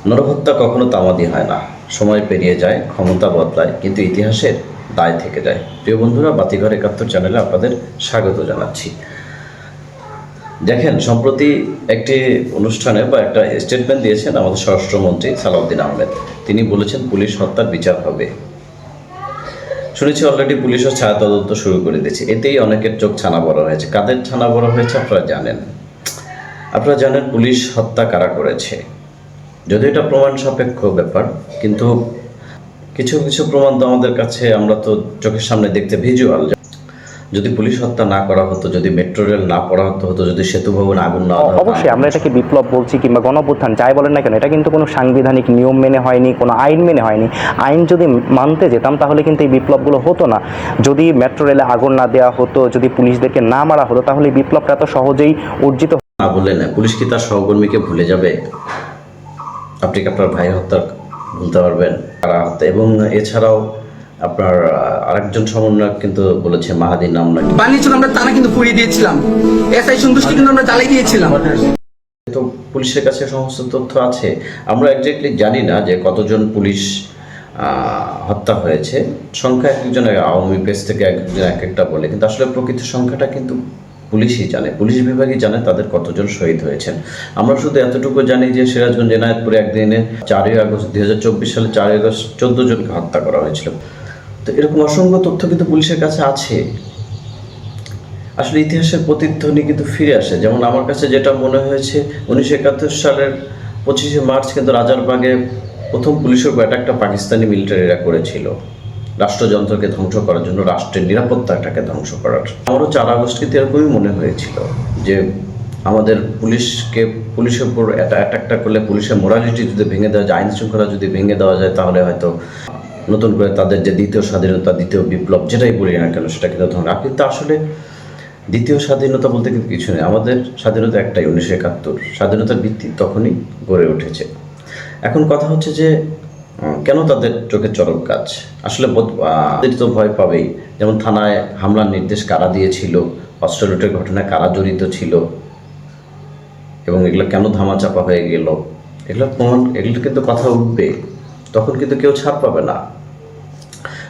নরহত্যা কখনো তামাদি হয় না, সময় পেরিয়ে যায়, ক্ষমতা বদলায়, কিন্তু ইতিহাসের দায় থেকে যায়। প্রিয় বন্ধুরা, বাতিঘর ৭১ চ্যানেলে আপনাদের স্বাগত জানাচ্ছি। দেখেন, সম্প্রতি একটি অনুষ্ঠানে বা একটা স্টেটমেন্ট দিয়েছেন আমাদের স্বরাষ্ট্রমন্ত্রী সালাউদ্দিন আহমেদ। তিনি বলেছেন পুলিশ হত্যার বিচার হবে। শুনেছি অলরেডি পুলিশও ছায়া তদন্ত শুরু করে দিয়েছে। এতেই অনেকের চোখ ছানা বড় হয়েছে। কাদের ছানা বড় হয়েছে আপনারা জানেন পুলিশ হত্যা কারা করেছে। যদিও এটা প্রমাণ সাপেক্ষ ব্যাপার, কিন্তু কিছু কিছু প্রমাণ তো আমাদের কাছে, আমরা তো চোখের সামনে দেখতে ভিজুয়াল। যদি পুলিশ হত্যা না করা হতো, যদি মেট্রো রেল না পড়া হতো, যদি সেতু ভবন আগুন না দেওয়া হতো, অবশ্যই আমরা এটাকে বিপ্লব বলছি কিংবা গণঅভ্যুত্থান যাই বলেন না কেন, এটা কিন্তু কোনো সাংবিধানিক নিয়ম মেনে হয়নি, কোনো আইন মেনে হয়নি। আইন যদি মানতে যেতাম তাহলে কিন্তু এই বিপ্লবগুলো হতো না। যদি মেট্রো রেলে আগুন না দেওয়া হতো, যদি পুলিশদেরকে না মারা হতো, তাহলে এই বিপ্লবটা এত সহজেই অর্জিত না বললে না। পুলিশ কি তার সহকর্মীকে ভুলে যাবে? আপনি কি আপনার ভাই হত্যা ভুলতে পারবেন? কারা হত্যা? এবং এছাড়াও আপনার আরেকজন সমন্বয়ক কিন্তু বলেছে মাহাদির নাম নাকি বানিয়েছিল, আমরা তারা কিন্তু পুড়িয়ে দিয়েছিলাম। এসআই সন্তুষ্টি কিন্তু আমরা জ্বালিয়ে দিয়েছিলাম। তো পুলিশের কাছে সমস্ত তথ্য আছে। আমরা একজাক্টলি জানি না যে কতজন পুলিশ হত্যা হয়েছে। সংখ্যা এক একজন আওয়ামী পেজ থেকে একজন এক একটা বলে, কিন্তু আসলে প্রকৃত সংখ্যাটা কিন্তু পুলিশই জানে, পুলিশ বিভাগই জানে তাদের কতজন শহীদ হয়েছেন। আমরা শুধু এতটুকু জানি যে সিরাজগঞ্জ এনায়েতপুরে একদিনে 4ই আগস্ট 2024 সালে 4ই আগস্ট 14 জনকে হত্যা করা হয়েছিল। তো এরকম অসংখ্য তথ্য কিন্তু পুলিশের কাছে আছে। আসলে ইতিহাসের প্রতিধ্বনি কিন্তু ফিরে আসে। যেমন আমার কাছে যেটা মনে হয়েছে, 1971 সালের 25শে মার্চ কিন্তু রাজারবাগে প্রথম পুলিশের অ্যাটাকটা পাকিস্তানি মিলিটারিরা করেছিল, রাষ্ট্রযন্ত্রকে ধ্বংস করার জন্য, রাষ্ট্রের নিরাপত্তাটাকে ধ্বংস করার। আমারও 4 আগস্ট কিন্তু এরকমই মনে হয়েছিল যে আমাদের পুলিশের উপর অ্যাটাকটা করলে, পুলিশের মোরালিটি যদি ভেঙে দেওয়া যায়, আইন শৃঙ্খলা যদি ভেঙে দেওয়া যায়, তাহলে হয়তো নতুন করে তাদের যে দ্বিতীয় স্বাধীনতা, দ্বিতীয় বিপ্লব যেটাই বলি না কেন, সেটা কিন্তু ধ্বংস। কিন্তু আসলে দ্বিতীয় স্বাধীনতা বলতে কিন্তু কিছু নেই। আমাদের স্বাধীনতা একটাই, 1971। স্বাধীনতার ভিত্তি তখনই গড়ে উঠেছে। এখন কথা হচ্ছে যে কেন তাদের চোখে চরক গাছ? আসলে তো ভয় পাবেই। যেমন থানায় হামলার নির্দেশ কারা দিয়েছিল, অস্ত্র লুটের ঘটনায় কারা জড়িত ছিল, এবং এগুলো কেন ধামাচাপা হয়ে গেল, এগুলো কিন্তু কথা উঠবে। তখন কিন্তু কেউ ছাড় পাবে না।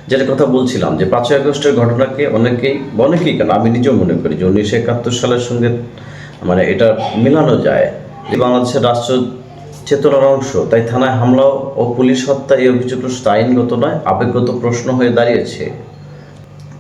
যেটা কথা বলছিলাম যে 5ই আগস্টের ঘটনাকে অনেকেই কেন, আমি নিজেও মনে করি যে 1971 সালের সঙ্গে মানে এটা মেলানো যায়। বাংলাদেশের রাষ্ট্র চেতনার অংশ, তাই থানায় হামলা ও পুলিশ হত্যা এই অভিযোগটা শুধু আইনগত নয়, আবেগগত প্রশ্ন হয়ে দাঁড়িয়েছে।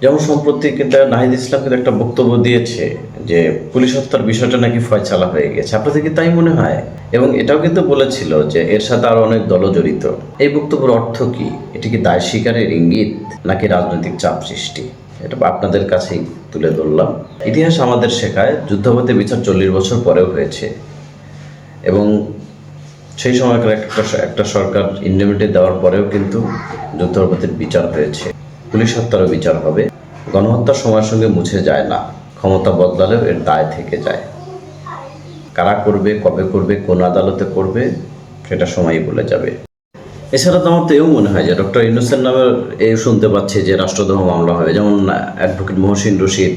যেমন সম্প্রতি কিন্তু নাহিদ ইসলাম কিন্তু একটা বক্তব্য দিয়েছে যে পুলিশ হত্যার বিষয়টা নাকি ফয়সালা হয়ে গেছে। আপনাদের কি তাই মনে হয়? এবং এটাও কিন্তু বলেছিল যে এর সাথে আরো অনেক দল জড়িত। এই বক্তব্যের অর্থ কি? এটি কি দায় স্বীকারের ইঙ্গিত নাকি রাজনৈতিক চাপ সৃষ্টি? এটা আপনাদের কাছেই তুলে ধরলাম। ইতিহাস আমাদের শেখায় যুদ্ধাপরাধের বিচার 40 বছর পরেও হয়েছে, এবং সেই সময়কার একটা সরকার ইন্ডেমনিটি দেওয়ার পরেও কিন্তু যুদ্ধাপরাধের বিচার হয়েছে। পুলিশ হত্যারও বিচার হবে। গণহত্যার সময়ের সঙ্গে মুছে যায় না, ক্ষমতা বদলালেও এর দায় থেকে যায়। কারা করবে, কবে করবে, কোন আদালতে করবে, সেটা সময়ই বলে যাবে। এছাড়া তো আমার তো এও মনে হয় যে ডক্টর ইউনূসের নামে এই শুনতে পাচ্ছি যে রাষ্ট্রদ্রোহ মামলা হবে। যেমন অ্যাডভোকেট মহসিন রশিদ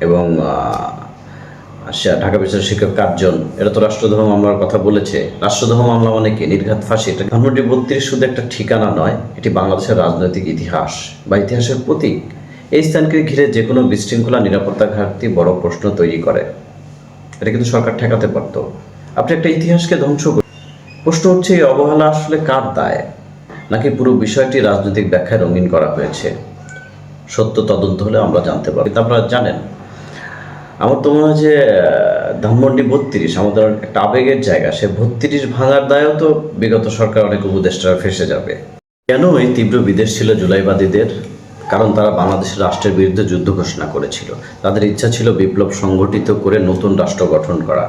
এবং ঢাকা বিশ্ববিদ্যালয়ের শিক্ষক 4 জন, এরা তো রাষ্ট্রদ্রোহ মামলার কথা বলেছে। রাষ্ট্রদ্রোহ মামলা মানে কি? নির্ঘাত ফাঁসি। এটা ধানমন্ডি 32 শুধু একটা ঠিকানা নয়, এটি বাংলাদেশের রাজনৈতিক ইতিহাস বা ইতিহাসের প্রতীক। এই স্থানকে ঘিরে যে কোনো বিশৃঙ্খলা, নিরাপত্তা ঘাটতি বড় প্রশ্ন তৈরি করে। এটা কিন্তু সরকার ঠেকাতে পারত। আপনি একটা ইতিহাসকে ধ্বংস করে, প্রশ্ন হচ্ছে এই অবহেলা আসলে কার দায়? নাকি পুরো বিষয়টি রাজনৈতিক ব্যাখ্যায় রঙিন করা হয়েছে? সত্য তদন্ত হলে আমরা জানতে পারব। কিন্তু আপনারা জানেন, আমার তো মনে হয় যে ধানমন্ডি 32 আমাদের একটা আবেগের জায়গা। সে 32 ভাঙার দায়ও তো বিগত সরকার অনেক উপদেষ্টারা ফেসে যাবে। কেন এই তীব্র বিদেশ ছিল জুলাইবাদীদের? কারণ তারা বাংলাদেশের রাষ্ট্রের বিরুদ্ধে যুদ্ধ ঘোষণা করেছিল। তাদের ইচ্ছা ছিল বিপ্লব সংগঠিত করে নতুন রাষ্ট্র গঠন করা,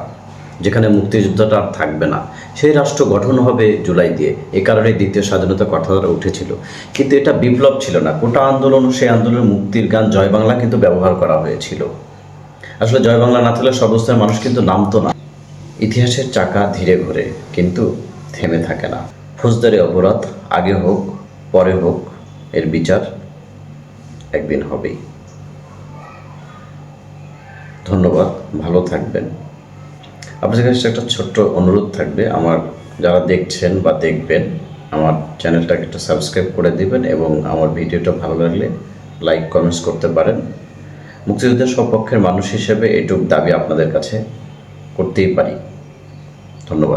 যেখানে মুক্তিযুদ্ধটা আর থাকবে না। সেই রাষ্ট্র গঠন হবে জুলাই দিয়ে। এ কারণে দ্বিতীয় স্বাধীনতা কথাটা উঠেছিল। কিন্তু এটা বিপ্লব ছিল না, কোটা আন্দোলন। সেই আন্দোলনের মুক্তির গান জয় বাংলা কিন্তু ব্যবহার করা হয়েছিল। আসলে জয় বাংলা না থাকলে সব অবস্থায় মানুষ কিন্তু নামতো না। ইতিহাসের চাকা ধীরে ঘোরে, কিন্তু থেমে থাকে না। ফৌজদারি অপরাধ আগে হোক পরে হোক, এর বিচার একদিন হবেই। ধন্যবাদ, ভালো থাকবেন। আপনাদের কাছে একটা ছোট্ট অনুরোধ থাকবে, আমার যারা দেখছেন বা দেখবেন আমার চ্যানেলটাকে একটু সাবস্ক্রাইব করে দিবেন এবং আমার ভিডিওটা ভালো লাগলে লাইক কমেন্টস করতে পারেন। মুক্তিযুদ্ধের সপক্ষের মানুষ হিসেবে এটুকু দাবি আপনাদের কাছে করতেই পারি। ধন্যবাদ।